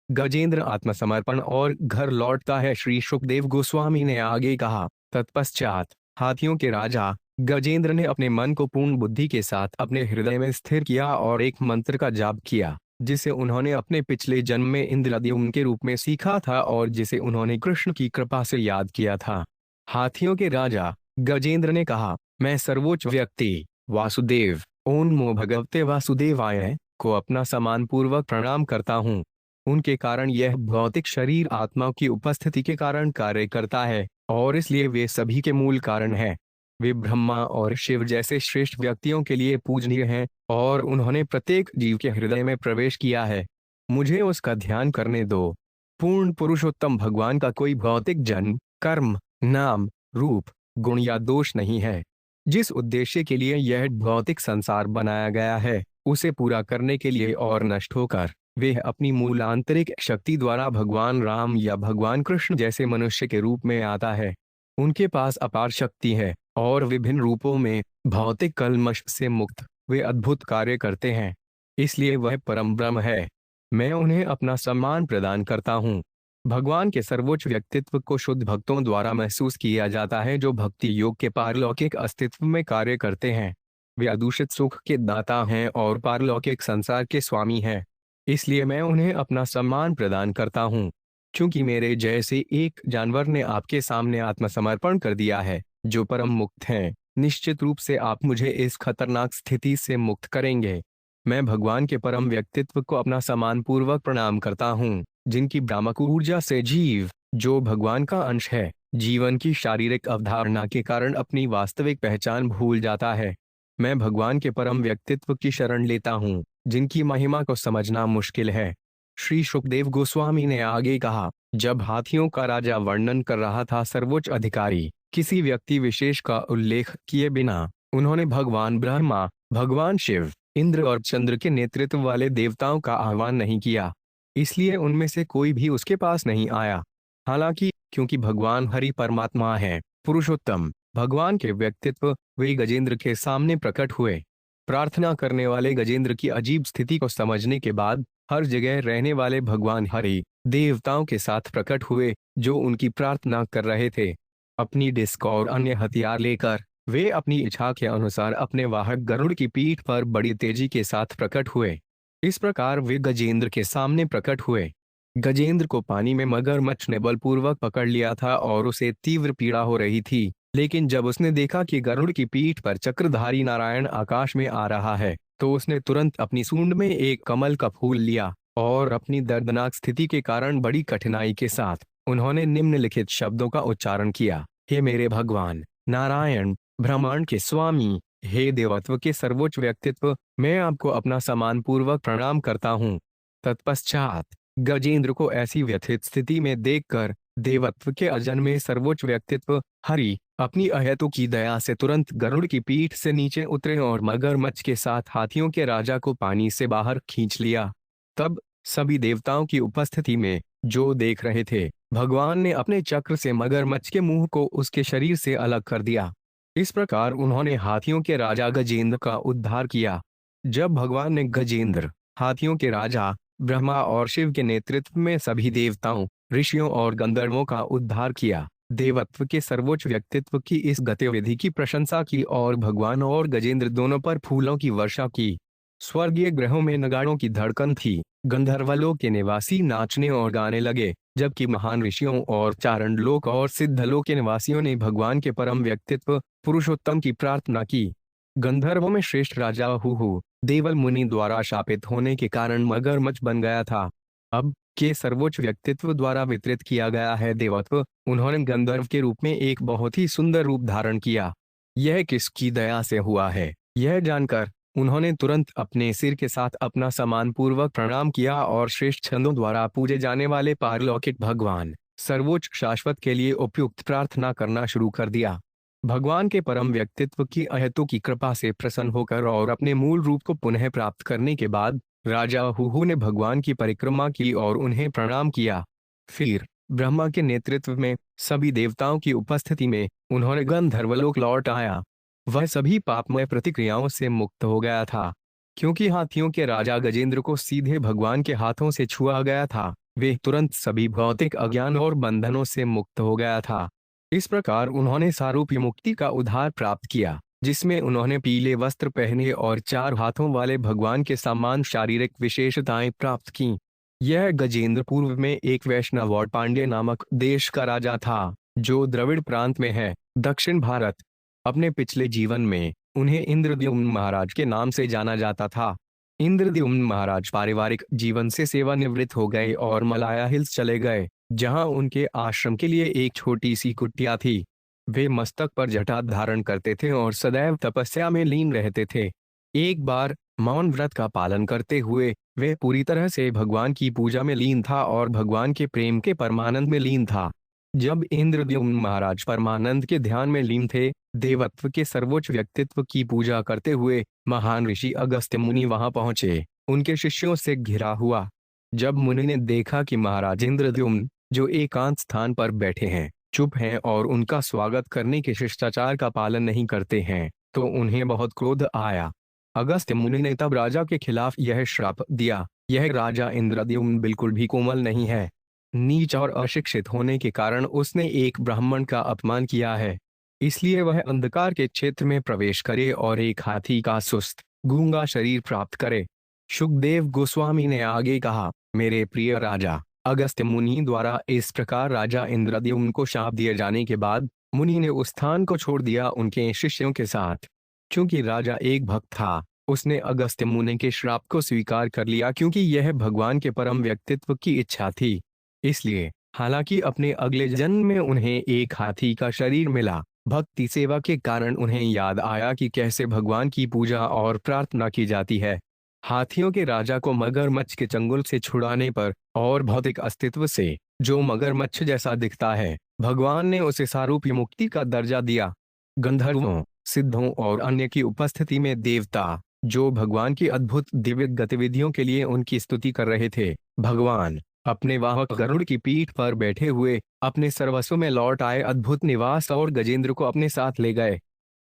गजेंद्र आत्मसमर्पण और घर लौटता है। श्री सुखदेव गोस्वामी ने आगे कहा, तत्पश्चात हाथियों के राजा गजेंद्र ने अपने मन को पूर्ण बुद्धि के साथ अपने हृदय में स्थिर किया और एक मंत्र का जाप किया, जिसे उन्होंने अपने पिछले जन्म में इंद्रद्युम्न के रूप में सीखा था और जिसे उन्होंने कृष्ण की कृपा से याद किया था। हाथियों के राजा गजेंद्र ने कहा, मैं सर्वोच्च व्यक्ति वासुदेव ओम नमो भगवते वासुदेवाय को अपना सम्मान पूर्वक प्रणाम करता हूँ। उनके कारण यह भौतिक शरीर आत्मा की उपस्थिति के कारण कार्य करता है और इसलिए वे सभी के मूल कारण हैं। वे ब्रह्मा और शिव जैसे श्रेष्ठ व्यक्तियों के लिए पूजनीय हैं और उन्होंने प्रत्येक जीव के हृदय में प्रवेश किया है। मुझे उसका ध्यान करने दो। पूर्ण पुरुषोत्तम भगवान का कोई भौतिक जन्म, कर्म, नाम, रूप, गुण या दोष नहीं है। जिस उद्देश्य के लिए यह भौतिक संसार बनाया गया है, उसे पूरा करने के लिए और नष्ट होकर वे अपनी मूल आंतरिक शक्ति द्वारा भगवान राम या भगवान कृष्ण जैसे मनुष्य के रूप में आता है। उनके पास अपार शक्ति है और विभिन्न रूपों में भौतिक कल्मश से मुक्त वे अद्भुत कार्य करते हैं। इसलिए वह परम ब्रह्म है। मैं उन्हें अपना सम्मान प्रदान करता हूँ। भगवान के सर्वोच्च व्यक्तित्व को शुद्ध भक्तों द्वारा महसूस किया जाता है जो भक्ति योग के पारलौकिक अस्तित्व में कार्य करते हैं। वे अदूषित सुख के दाता हैं और पारलौकिक संसार के स्वामी हैं। इसलिए मैं उन्हें अपना सम्मान प्रदान करता हूँ। क्योंकि मेरे जैसे एक जानवर ने आपके सामने आत्मसमर्पण कर दिया है, जो परम मुक्त हैं, निश्चित रूप से आप मुझे इस खतरनाक स्थिति से मुक्त करेंगे। मैं भगवान के परम व्यक्तित्व को अपना सम्मान पूर्वक प्रणाम करता हूँ, जिनकी भ्रामक ऊर्जा से जीव, जो भगवान का अंश है, जीवन की शारीरिक अवधारणा के कारण अपनी वास्तविक पहचान भूल जाता है। मैं भगवान के परम व्यक्तित्व की शरण लेता हूँ, जिनकी महिमा को समझना मुश्किल है। श्री सुखदेव गोस्वामी ने आगे कहा, जब हाथियों का राजा वर्णन कर रहा था सर्वोच्च अधिकारी किसी व्यक्ति विशेष का उल्लेख किए बिना उन्होंने भगवान ब्रह्मा, भगवान शिव, इंद्र और चंद्र के नेतृत्व वाले देवताओं का आह्वान नहीं किया। इसलिए उनमें से कोई भी उसके पास नहीं आया। हालांकि क्योंकि भगवान हरि परमात्मा है, पुरुषोत्तम भगवान के व्यक्तित्व वे गजेंद्र के सामने प्रकट हुए। प्रार्थना करने वाले गजेंद्र की अजीब स्थिति को समझने के बाद हर जगह रहने वाले भगवान हरि देवताओं के साथ प्रकट हुए, जो उनकी प्रार्थना कर रहे थे। अपनी डिस्क और अन्य हथियार लेकर वे अपनी इच्छा के अनुसार अपने वाहक गरुड़ की पीठ पर बड़ी तेजी के साथ प्रकट हुए। इस प्रकार वे गजेंद्र के सामने प्रकट हुए। गजेंद्र को पानी में मगरमच्छ ने बलपूर्वक पकड़ लिया था और उसे तीव्र पीड़ा हो रही थी, लेकिन जब उसने देखा कि गरुड़ की पीठ पर चक्रधारी नारायण आकाश में आ रहा है, तो उसने तुरंत अपनी सूंड में एक कमल का फूल लिया और अपनी दर्दनाक स्थिति के कारण बड़ी कठिनाई के साथ उन्होंने निम्नलिखित शब्दों का उच्चारण किया, हे मेरे भगवान नारायण, ब्रह्मांड के स्वामी, हे देवत्व के सर्वोच्च व्यक्तित्व, मैं आपको अपना सम्मान पूर्वक प्रणाम करता हूँ। तत्पश्चात गजेंद्र को ऐसी व्यथित स्थिति में देखकर देवत्व के अजन्मे सर्वोच्च व्यक्तित्व हरि अपनी अहेतु की दया से तुरंत गरुड़ की पीठ से नीचे उतरे और मगरमच्छ के साथ हाथियों के राजा को पानी से बाहर खींच लिया। तब सभी देवताओं की उपस्थिति में जो देख रहे थे, भगवान ने अपने चक्र से मगरमच्छ के मुंह को उसके शरीर से अलग कर दिया। इस प्रकार उन्होंने हाथियों के राजा गजेंद्र का उद्धार किया। जब भगवान ने गजेंद्र, हाथियों के राजा ब्रह्मा और शिव के नेतृत्व में सभी देवताओं, ऋषियों और गंधर्वों का उद्धार किया, देवत्व के सर्वोच्च व्यक्तित्व की इस गतिविधि की प्रशंसा की और भगवान और गजेंद्र दोनों पर फूलों की वर्षा की। स्वर्गीय ग्रहों में नगाड़ों की धड़कन थी। गंधर्वलोक के निवासी नाचने और गाने लगे, जबकि महान ऋषियों और चारण लोक और सिद्धलोक के निवासियों ने भगवान के परम व्यक्तित्व पुरुषोत्तम की प्रार्थना की। गंधर्वों में श्रेष्ठ राजा हुहु देवल मुनि द्वारा शापित होने के कारण मगरमच्छ बन गया था। अब के सर्वोच्च व्यक्तित्व द्वारा वितरित किया गया है देवत्व, उन्होंने गंधर्व के रूप में एक बहुत ही सुंदर रूप धारण किया। यह किसकी दया से हुआ है, यह जानकर उन्होंने तुरंत अपने सिर के साथ अपना सम्मान पूर्वक प्रणाम किया और श्रेष्ठ छंदों द्वारा पूजे जाने वाले पारलौकिक भगवान सर्वोच्च शाश्वत के लिए उपयुक्त प्रार्थना करना शुरू कर दिया। भगवान के परम व्यक्तित्व की अहेतु की कृपा से प्रसन्न होकर और अपने मूल रूप को पुनः प्राप्त करने के बाद राजा हुहु ने भगवान की परिक्रमा की और उन्हें प्रणाम किया। फिर ब्रह्मा के नेतृत्व में सभी देवताओं की उपस्थिति में उन्होंने गंधर्वलोक लौट आया। वह सभी पापमय प्रतिक्रियाओं से मुक्त हो गया था, क्योंकि हाथियों के राजा गजेंद्र को सीधे भगवान के हाथों से छुआ गया था। वे तुरंत सभी भौतिक अज्ञान और बंधनों से मुक्त हो गया था। इस प्रकार उन्होंने सारूप्य मुक्ति का उद्धार प्राप्त किया, जिसमें उन्होंने पीले वस्त्र पहने और 4 हाथों वाले भगवान के समान शारीरिक विशेषताएं प्राप्त की। यह गजेंद्र पूर्व में एक वैष्णव और पांड्य नामक देश का राजा था, जो द्रविड़ प्रांत में है, दक्षिण भारत। अपने पिछले जीवन में उन्हें इंद्रद्युम्न महाराज के नाम से जाना जाता था। इंद्रद्युम्न महाराज पारिवारिक जीवन से सेवानिवृत्त हो गए और मलाया हिल्स चले गए, जहां उनके आश्रम के लिए एक छोटी सी कुटिया थी। वे मस्तक पर जटा धारण करते थे और सदैव तपस्या में लीन रहते थे। एक बार मौन व्रत का पालन करते हुए वे पूरी तरह से भगवान की पूजा में लीन था और भगवान के प्रेम के परमानंद में लीन था। जब इंद्रद्युम्न महाराज परमानंद के ध्यान में लीन थे, देवत्व के सर्वोच्च व्यक्तित्व की पूजा करते हुए महान ऋषि अगस्त्य मुनि वहां पहुंचे, उनके शिष्यों से घिरा हुआ। जब मुनि ने देखा कि महाराज इंद्रद्युम्न, जो एकांत स्थान पर बैठे हैं, चुप हैं और उनका स्वागत करने के शिष्टाचार का पालन नहीं करते हैं, तो उन्हें बहुत क्रोध आया। अगस्त्य मुनि ने तब राजा के खिलाफ यह श्राप दिया, यह राजा इंद्रद्युम्न बिल्कुल भी कोमल नहीं है। नीच और अशिक्षित होने के कारण उसने एक ब्राह्मण का अपमान किया है, इसलिए वह अंधकार के क्षेत्र में प्रवेश करे और एक हाथी का सुस्त गूंगा शरीर प्राप्त करे। शुकदेव गोस्वामी ने आगे कहा, मेरे प्रिय राजा, अगस्त्य मुनि द्वारा इस प्रकार राजा इंद्रद्युम्न को शाप दिए जाने के बाद मुनि ने उस स्थान को छोड़ दिया उनके शिष्यों के साथ। क्योंकि राजा एक भक्त था, उसने अगस्त्य मुनि के श्राप को स्वीकार कर लिया, क्योंकि यह भगवान के परम व्यक्तित्व की इच्छा थी। इसलिए हालांकि अपने अगले जन्म में उन्हें एक हाथी का शरीर मिला, भक्ति सेवा के कारण उन्हें याद आया कि कैसे भगवान की पूजा और प्रार्थना की जाती है। हाथियों के राजा को मगरमच्छ के चंगुल से छुड़ाने पर और भौतिक अस्तित्व से, जो मगरमच्छ जैसा दिखता है, भगवान ने उसे सारूप्य मुक्ति का दर्जा दिया। गंधर्वों, सिद्धों और अन्य की उपस्थिति में देवता, जो भगवान की अद्भुत दिव्य गतिविधियों के लिए उनकी स्तुति कर रहे थे, भगवान अपने वाहक गरुड़ की पीठ पर बैठे हुए अपने सर्वस्व में लौट आए अद्भुत निवास और गजेंद्र को अपने साथ ले गए।